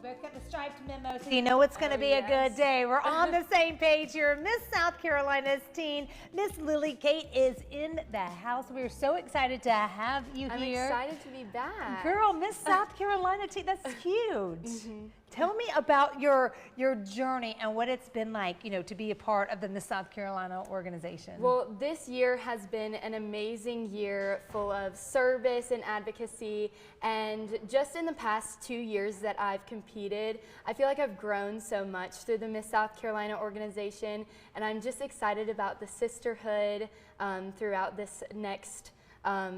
both got the striped memo, so you know it's going to be a good day. We're on the same page here. Miss South Carolina's teen, Miss Lily Kate, is in the house. We're so excited to have you here. I'm excited to be back. Girl, Miss South Carolina teen, that's huge. Tell me about your journey and what it's been like, you know, to be a part of the Miss South Carolina organization. Well, this year has been an amazing year full of service and advocacy, and just in the past 2 years that I've competed, I feel like I've grown so much through the Miss South Carolina organization, and I'm just excited about the sisterhood throughout this next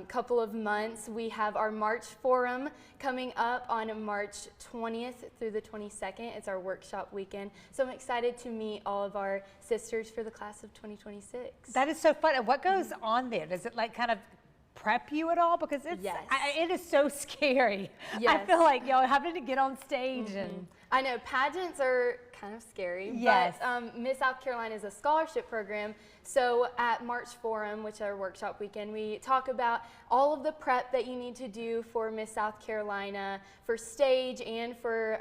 couple of months. We have our March Forum coming up on March 20th through the 22nd. It's our workshop weekend. So I'm excited to meet all of our sisters for the class of 2026. That is so fun. And what goes on there? Does it like kind of prep you at all? Because it's, it is so scary. I feel like y'all having to get on stage and... I know pageants are kind of scary, but Miss South Carolina is a scholarship program. So at March Forum, which is our workshop weekend, we talk about all of the prep that you need to do for Miss South Carolina, for stage and for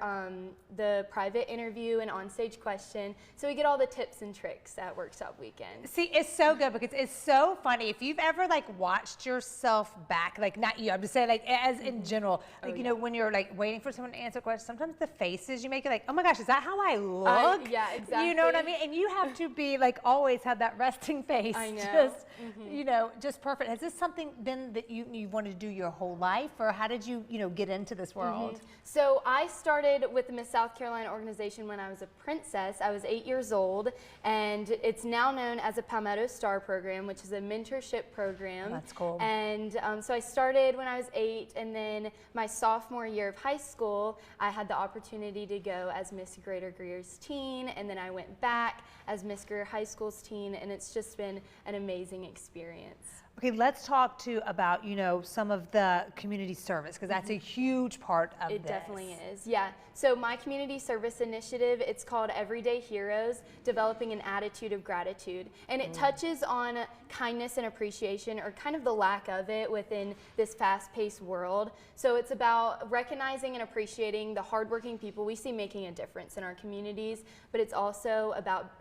the private interview and onstage question. So we get all the tips and tricks at workshop weekend. See, it's so good because it's so funny. If you've ever like watched yourself back, like not you, I'm just saying like as in general, like you know, when you're like waiting for someone to answer a question, sometimes the faces you make, you're like, oh my gosh, is that how I look? Yeah, exactly. You know what I mean? And you have to be like always have that resting face. I know. Just, you know, just perfect. Has this something been that you wanted to do your whole life, or how did you, you know, get into this world? So I started with the Miss South Carolina organization when I was a princess. I was 8 years old, and it's now known as a Palmetto Star program, which is a mentorship program. Oh, that's cool. And so I started when I was 8, and then my sophomore year of high school, I had the opportunity to go as Miss Greater Greer's teen, and then I went back as Miss Greer High School's teen, and it's just been an amazing experience. Okay, let's talk too about, you know, some of the community service, because that's a huge part of this. It definitely is, yeah. So my community service initiative, it's called Everyday Heroes, Developing an Attitude of Gratitude. And it touches on kindness and appreciation, or kind of the lack of it within this fast-paced world. So it's about recognizing and appreciating the hardworking people we see making a difference in our communities, but it's also about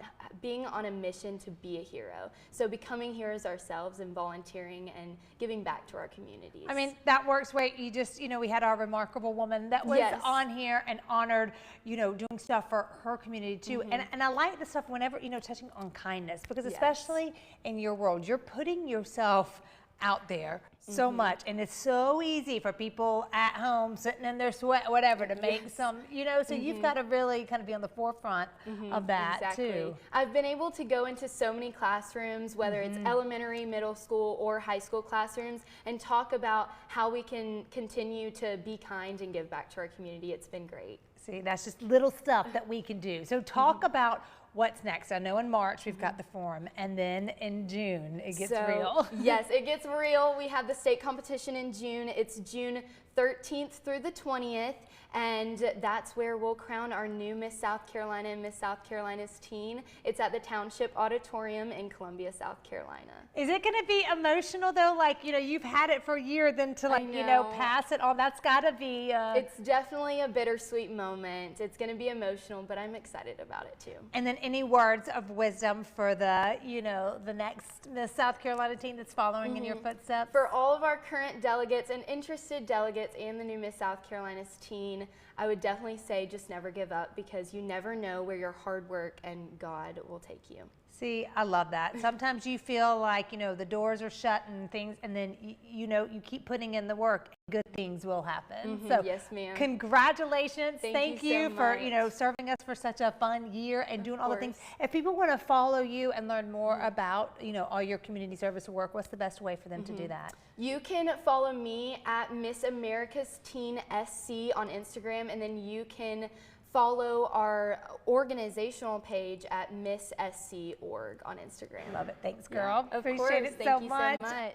being on a mission to be a hero. So becoming heroes ourselves and volunteering and giving back to our communities. I mean, that works. Wait, you just, you know, we had our remarkable woman that was on here and honored, you know, doing stuff for her community too. And I like the stuff whenever, you know, touching on kindness, because especially in your world, you're putting yourself out there so much, and it's so easy for people at home sitting in their sweat, whatever, to make some, you know, so you've got to really kind of be on the forefront of that too. I've been able to go into so many classrooms, whether it's elementary, middle school, or high school classrooms, and talk about how we can continue to be kind and give back to our community. It's been great. See, that's just little stuff that we can do. So talk about what's next. I know in March we've got the forum, and then in June it gets real. Yes, it gets real. We have the state competition in June. It's June 13th through the 20th, and that's where we'll crown our new Miss South Carolina and Miss South Carolina's teen. It's at the Township Auditorium in Columbia, South Carolina. Is it going to be emotional though? Like, you know, you've had it for a year, then to like, you know, pass it on, that's got to be... It's definitely a bittersweet moment. It's going to be emotional, but I'm excited about it too. And then any words of wisdom for the, you know, the next Miss South Carolina teen that's following in your footsteps? For all of our current delegates and interested delegates and the new Miss South Carolina's teen, I would definitely say just never give up, because you never know where your hard work and God will take you. See, I love that. Sometimes you feel like, you know, the doors are shut and things, and then, you know, you keep putting in the work, good things will happen. So yes, ma'am. Congratulations. Thank you so for, much. you know, serving us for such a fun year and doing all the things. If people want to follow you and learn more about, you know, all your community service work, what's the best way for them to do that? You can follow me at Miss America's Teen SC on Instagram, and then you can follow our organizational page at Miss SC.org on Instagram. Love it. Thanks, girl. Of Appreciate course. it Thank so you much. so much.